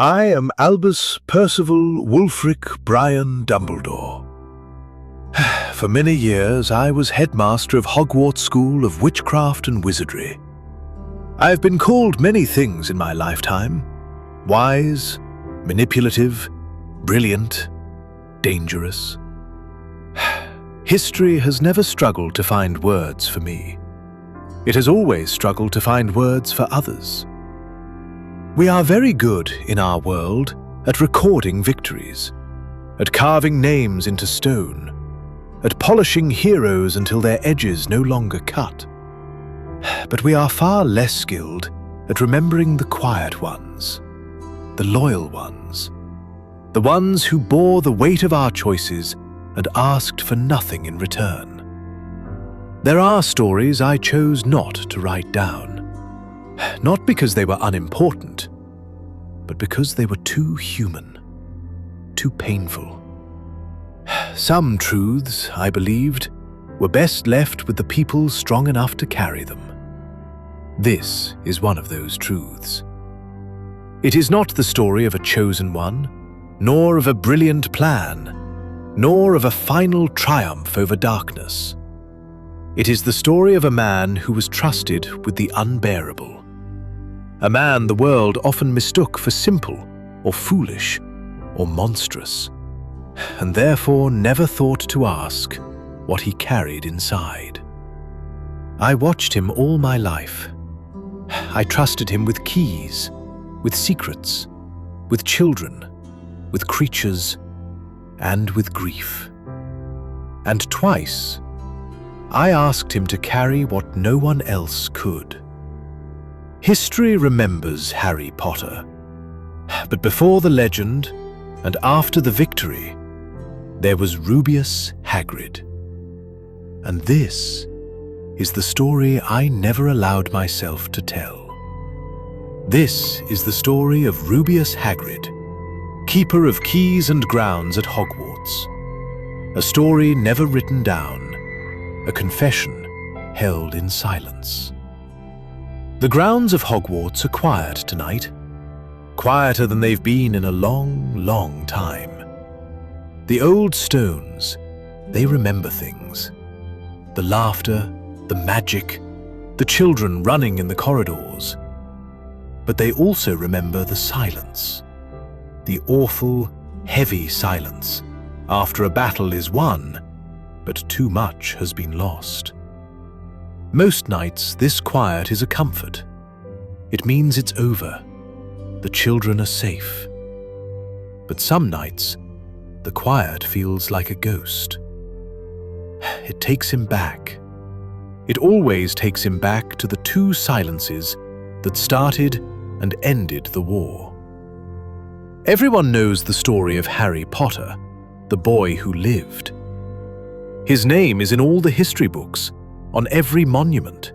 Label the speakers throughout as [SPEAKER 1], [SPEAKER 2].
[SPEAKER 1] I am Albus Percival Wulfric Brian Dumbledore. For many years, I was headmaster of Hogwarts School of Witchcraft and Wizardry. I have been called many things in my lifetime: wise, manipulative, brilliant, dangerous. History has never struggled to find words for me. It has always struggled to find words for others. We are very good in our world at recording victories, at carving names into stone, at polishing heroes until their edges no longer cut. But we are far less skilled at remembering the quiet ones, the loyal ones, the ones who bore the weight of our choices and asked for nothing in return. There are stories I chose not to write down. Not because they were unimportant, but because they were too human, too painful. Some truths, I believed, were best left with the people strong enough to carry them. This is one of those truths. It is not the story of a chosen one, nor of a brilliant plan, nor of a final triumph over darkness. It is the story of a man who was trusted with the unbearable. A man the world often mistook for simple or foolish or monstrous, and therefore never thought to ask what he carried inside. I watched him all my life. I trusted him with keys, with secrets, with children, with creatures, and with grief. And twice, I asked him to carry what no one else could. History remembers Harry Potter, but before the legend and after the victory, there was Rubeus Hagrid. And this is the story I never allowed myself to tell. This is the story of Rubeus Hagrid, keeper of keys and grounds at Hogwarts. A story never written down, a confession held in silence. The grounds of Hogwarts are quiet tonight, quieter than they've been in a long, long time. The old stones, they remember things. The laughter, the magic, the children running in the corridors. But they also remember the silence, the awful, heavy silence after a battle is won, but too much has been lost. Most nights, this quiet is a comfort. It means it's over. The children are safe. But some nights, the quiet feels like a ghost. It takes him back. It always takes him back to the two silences that started and ended the war. Everyone knows the story of Harry Potter, the boy who lived. His name is in all the history books, on every monument.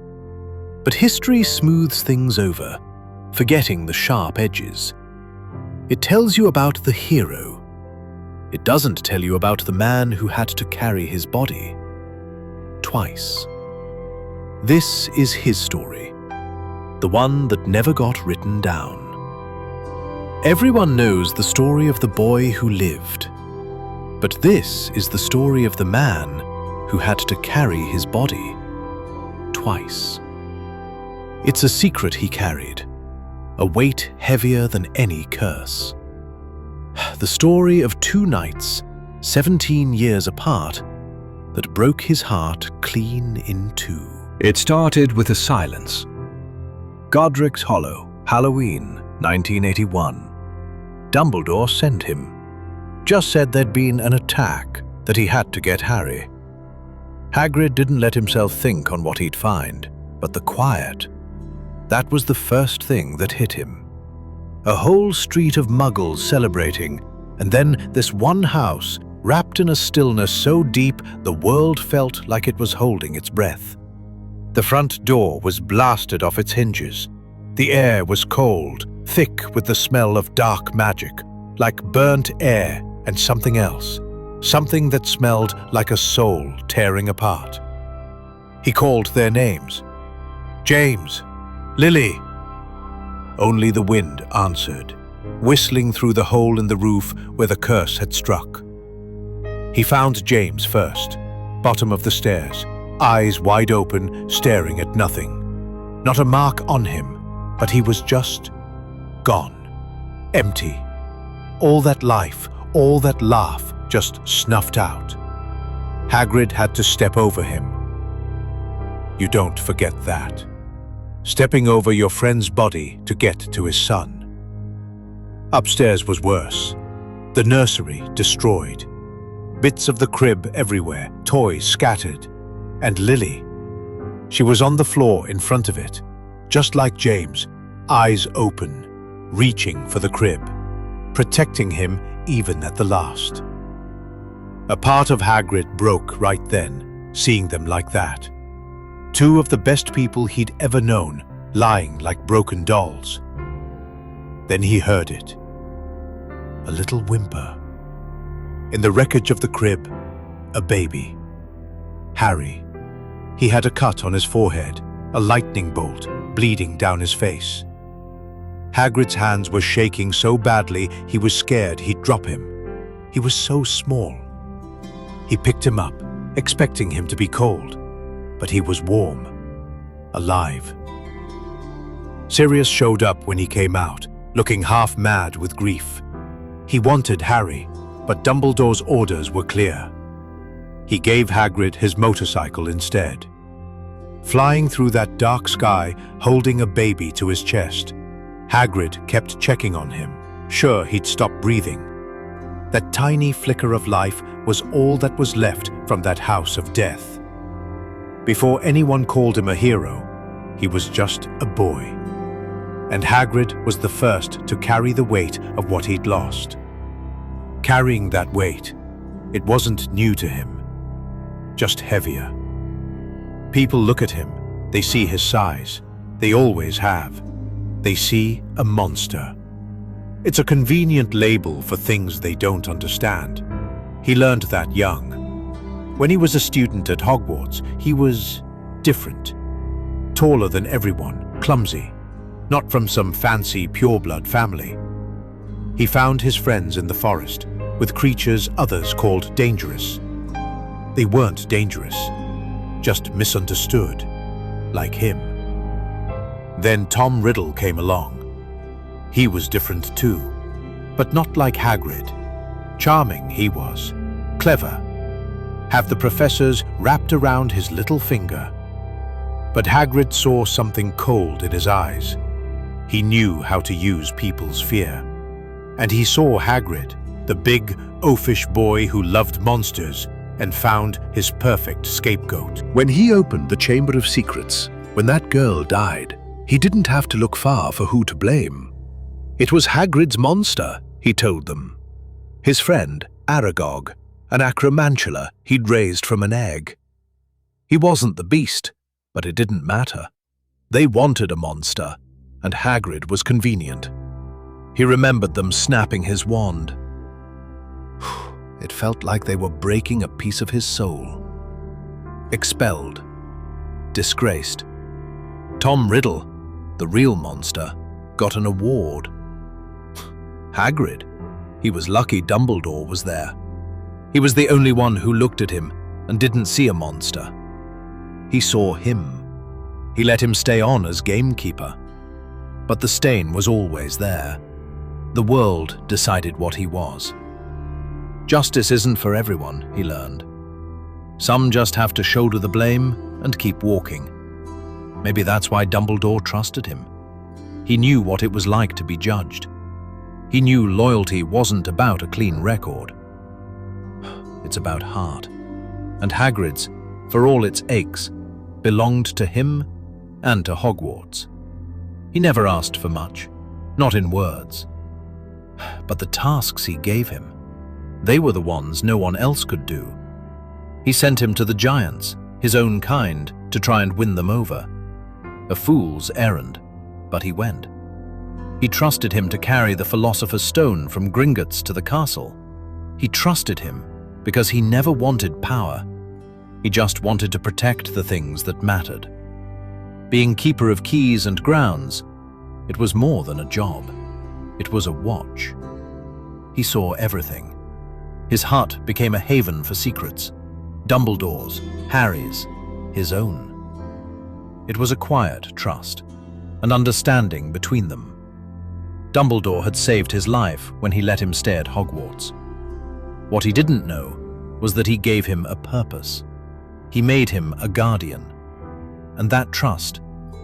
[SPEAKER 1] But history smooths things over, forgetting the sharp edges. It tells you about the hero. It doesn't tell you about the man who had to carry his body. Twice. This is his story, the one that never got written down. Everyone knows the story of the boy who lived. But this is the story of the man who had to carry his body. Twice. It's a secret he carried, a weight heavier than any curse. The story of two nights, 17 years apart, that broke his heart clean in two.
[SPEAKER 2] It started with a silence.
[SPEAKER 1] Godric's Hollow, Halloween, 1981. Dumbledore sent him. Just said there'd been an attack, that he had to get Harry. Hagrid didn't let himself think on what he'd find, but the quiet. That was the first thing that hit him. A whole street of muggles celebrating, and then this one house wrapped in a stillness so deep the world felt like it was holding its breath. The front door was blasted off its hinges. The air was cold, thick with the smell of dark magic, like burnt air and something else. Something that smelled like a soul tearing apart. He called their names. James, Lily. Only the wind answered, whistling through the hole in the roof where the curse had struck. He found James first, bottom of the stairs, eyes wide open, staring at nothing. Not a mark on him, but he was just gone. Empty. All that life, all that laugh just snuffed out. Hagrid had to step over him. You don't forget that. Stepping over your friend's body to get to his son. Upstairs was worse. The nursery destroyed. Bits of the crib everywhere, toys scattered. And Lily. She was on the floor in front of it, just like James, eyes open, reaching for the crib, protecting him even at the last. A part of Hagrid broke right then, seeing them like that. Two of the best people he'd ever known, lying like broken dolls. Then he heard it. A little whimper. In the wreckage of the crib, a baby. Harry. He had a cut on his forehead, a lightning bolt, bleeding down his face. Hagrid's hands were shaking so badly he was scared he'd drop him. He was so small. He picked him up, expecting him to be cold, but he was warm, alive. Sirius showed up when he came out, looking half mad with grief. He wanted Harry, but Dumbledore's orders were clear. He gave Hagrid his motorcycle instead. Flying through that dark sky, holding a baby to his chest, Hagrid kept checking on him, sure he'd stop breathing. That tiny flicker of life was all that was left from that house of death. Before anyone called him a hero, he was just a boy. And Hagrid was the first to carry the weight of what he'd lost. Carrying that weight, it wasn't new to him, just heavier. People look at him, they see his size, they always have. They see a monster. It's a convenient label for things they don't understand. He learned that young. When he was a student at Hogwarts, he was different. Taller than everyone, clumsy, not from some fancy pureblood family. He found his friends in the forest, with creatures others called dangerous. They weren't dangerous, just misunderstood, like him. Then Tom Riddle came along. He was different too, but not like Hagrid. Charming he was, clever, have the professors wrapped around his little finger. But Hagrid saw something cold in his eyes. He knew how to use people's fear. And he saw Hagrid, the big, oafish boy who loved monsters and found his perfect scapegoat.
[SPEAKER 2] When he opened the Chamber of Secrets, when that girl died, he didn't have to look far for who to blame. It was Hagrid's monster, he told them. His friend, Aragog, an acromantula he'd raised from an egg. He wasn't the beast, but it didn't matter. They wanted a monster, and Hagrid was convenient. He remembered them snapping his wand. It felt like they were breaking a piece of his soul. Expelled. Disgraced. Tom Riddle, the real monster, got an award. Hagrid, he was lucky Dumbledore was there. He was the only one who looked at him and didn't see a monster. He saw him. He let him stay on as gamekeeper. But the stain was always there. The world decided what he was. Justice isn't for everyone, he learned. Some just have to shoulder the blame and keep walking. Maybe that's why Dumbledore trusted him. He knew what it was like to be judged. He knew loyalty wasn't about a clean record. It's about heart. And Hagrid's, for all its aches, belonged to him and to Hogwarts. He never asked for much, not in words. But the tasks he gave him, they were the ones no one else could do. He sent him to the giants, his own kind, to try and win them over. A fool's errand, but he went. He trusted him to carry the Philosopher's Stone from Gringotts to the castle. He trusted him because he never wanted power. He just wanted to protect the things that mattered. Being keeper of keys and grounds, it was more than a job. It was a watch. He saw everything. His hut became a haven for secrets. Dumbledore's, Harry's, his own. It was a quiet trust, an understanding between them. Dumbledore had saved his life when he let him stay at Hogwarts. What he didn't know was that he gave him a purpose. He made him a guardian. And that trust,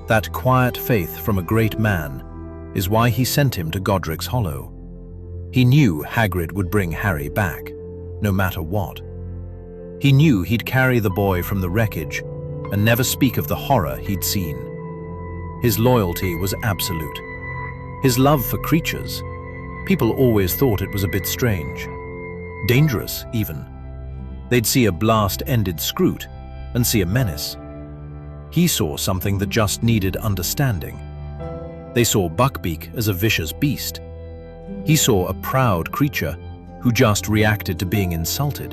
[SPEAKER 2] that quiet faith from a great man, is why he sent him to Godric's Hollow. He knew Hagrid would bring Harry back, no matter what. He knew he'd carry the boy from the wreckage and never speak of the horror he'd seen. His loyalty was absolute. His love for creatures, people always thought it was a bit strange. Dangerous, even. They'd see a blast-ended Scroot and see a menace. He saw something that just needed understanding. They saw Buckbeak as a vicious beast. He saw a proud creature who just reacted to being insulted.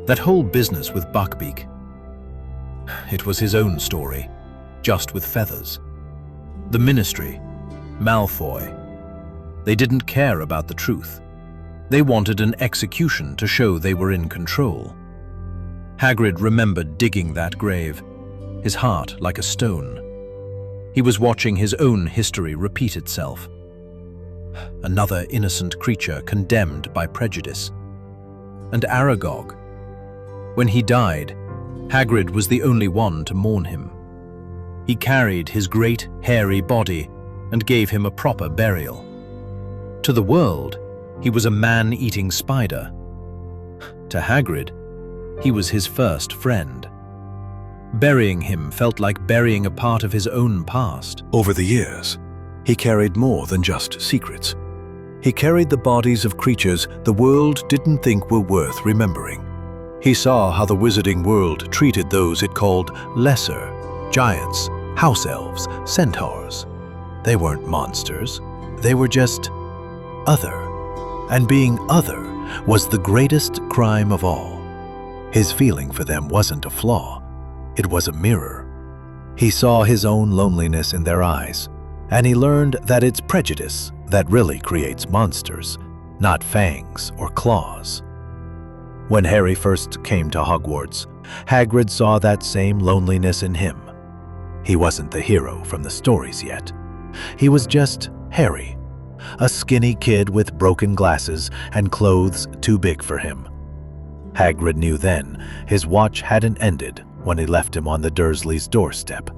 [SPEAKER 2] That whole business with Buckbeak, it was his own story, just with feathers. The Ministry, Malfoy, they didn't care about the truth. They wanted an execution to show they were in control. Hagrid remembered digging that grave, his heart like a stone. He was watching his own history repeat itself. Another innocent creature condemned by prejudice. And Aragog. When he died, Hagrid was the only one to mourn him. He carried his great, hairy body and gave him a proper burial. To the world, he was a man-eating spider. To Hagrid, he was his first friend. Burying him felt like burying a part of his own past.
[SPEAKER 1] Over the years, he carried more than just secrets. He carried the bodies of creatures the world didn't think were worth remembering. He saw how the wizarding world treated those it called lesser, giants, house elves, centaurs. They weren't monsters. They were just other. And being other was the greatest crime of all. His feeling for them wasn't a flaw. It was a mirror. He saw his own loneliness in their eyes, and he learned that it's prejudice that really creates monsters, not fangs or claws. When Harry first came to Hogwarts, Hagrid saw that same loneliness in him. He wasn't the hero from the stories yet. He was just Harry, a skinny kid with broken glasses and clothes too big for him. Hagrid knew then his watch hadn't ended when he left him on the Dursleys' doorstep.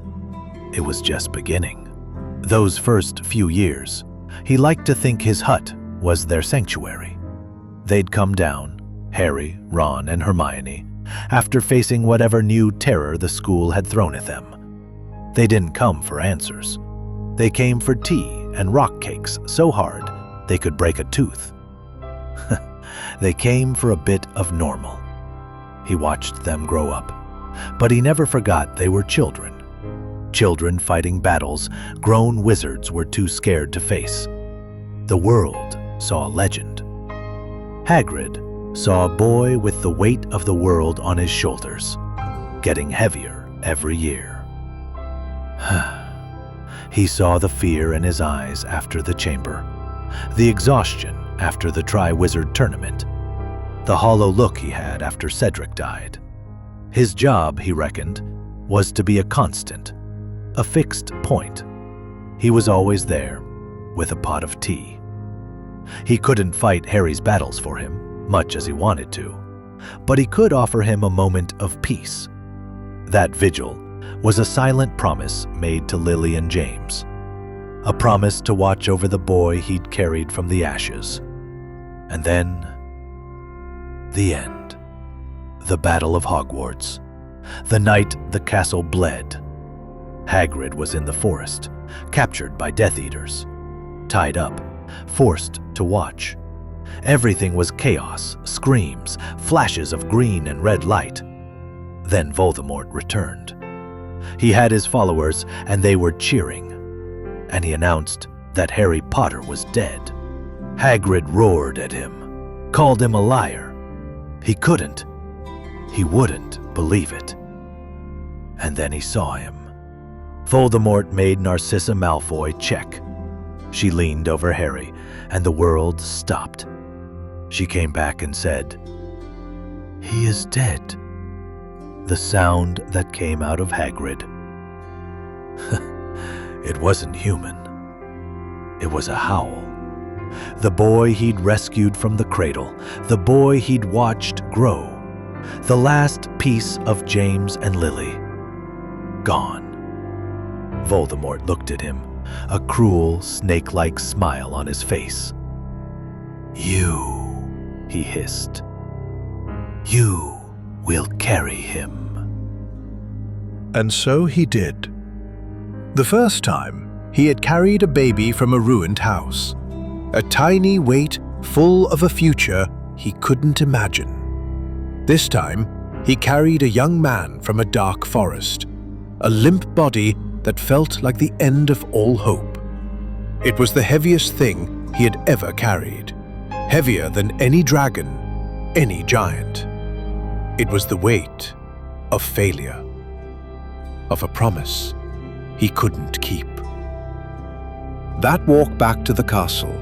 [SPEAKER 1] It was just beginning. Those first few years, he liked to think his hut was their sanctuary. They'd come down, Harry, Ron, and Hermione, after facing whatever new terror the school had thrown at them. They didn't come for answers. They came for tea and rock cakes so hard they could break a tooth. They came for a bit of normal. He watched them grow up, but he never forgot they were children. Children fighting battles grown wizards were too scared to face. The world saw a legend. Hagrid saw a boy with the weight of the world on his shoulders, getting heavier every year. He saw the fear in his eyes after the chamber, the exhaustion after the Tri-Wizard tournament, the hollow look he had after Cedric died. His job, he reckoned, was to be a constant, a fixed point. He was always there, with a pot of tea. He couldn't fight Harry's battles for him, much as he wanted to, but he could offer him a moment of peace. That vigil was a silent promise made to Lily and James, a promise to watch over the boy he'd carried from the ashes. And then, the end. The Battle of Hogwarts. The night the castle bled. Hagrid was in the forest, captured by Death Eaters, tied up, forced to watch. Everything was chaos, screams, flashes of green and red light. Then Voldemort returned. He had his followers, and they were cheering. And he announced that Harry Potter was dead. Hagrid roared at him, called him a liar. He couldn't. He wouldn't believe it. And then he saw him. Voldemort made Narcissa Malfoy check.
[SPEAKER 3] She leaned over Harry, and the world stopped. She came back and said, "He is dead." The sound that came out of Hagrid. It wasn't human. It was a howl. The boy he'd rescued from the cradle, the boy he'd watched grow, the last piece of James and Lily. Gone. Voldemort looked at him, a cruel, snake-like smile on his face. "You," he hissed. "You will carry him."
[SPEAKER 2] And so he did. The first time, he had carried a baby from a ruined house, a tiny weight full of a future he couldn't imagine. This time, he carried a young man from a dark forest, a limp body that felt like the end of all hope. It was the heaviest thing he had ever carried, heavier than any dragon, any giant. It was the weight of failure, of a promise he couldn't keep. That walk back to the castle,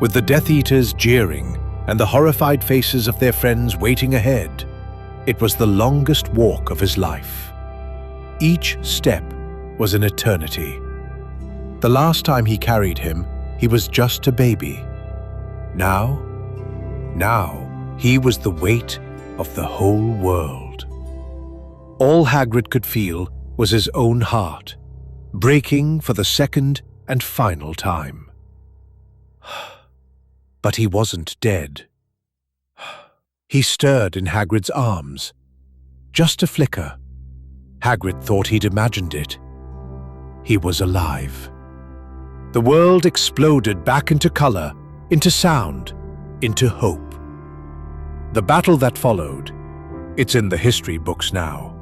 [SPEAKER 2] with the Death Eaters jeering and the horrified faces of their friends waiting ahead, it was the longest walk of his life. Each step was an eternity. The last time he carried him, he was just a baby. Now he was the weight of the whole world. All Hagrid could feel was his own heart, breaking for the second and final time. But he wasn't dead. He stirred in Hagrid's arms. Just a flicker. Hagrid thought he'd imagined it. He was alive. The world exploded back into color, into sound, into hope. The battle that followed, it's in the history books now.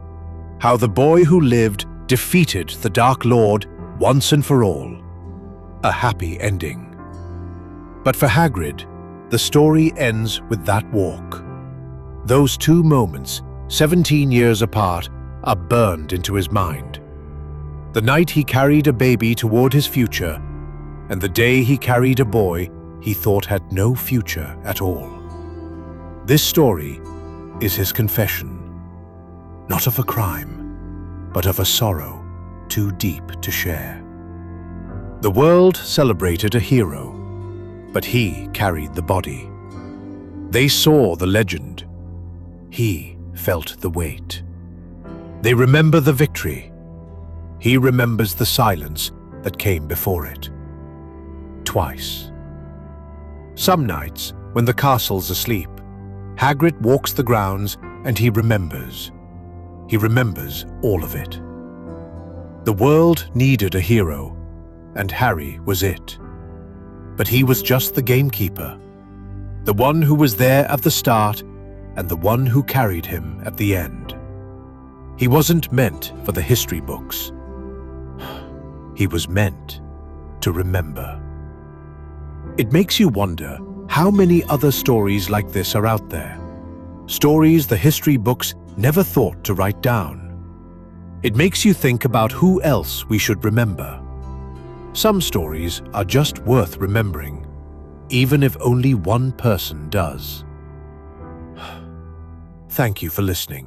[SPEAKER 2] How the boy who lived defeated the Dark Lord once and for all. A happy ending. But for Hagrid, the story ends with that walk. Those 2 moments, 17 years apart, are burned into his mind. The night he carried a baby toward his future, and the day he carried a boy he thought had no future at all. This story is his confession, not of a crime, but of a sorrow too deep to share. The world celebrated a hero, but he carried the body. They saw the legend. He felt the weight. They remember the victory. He remembers the silence that came before it. Twice. Some nights, when the castle's asleep, Hagrid walks the grounds and he remembers. He remembers all of it. The world needed a hero, and Harry was it. But he was just the gamekeeper, the one who was there at the start and the one who carried him at the end. He wasn't meant for the history books. He was meant to remember. It makes you wonder how many other stories like this are out there. Stories the history books never thought to write down. It makes you think about who else we should remember. Some stories are just worth remembering, even if only one person does. Thank you for listening.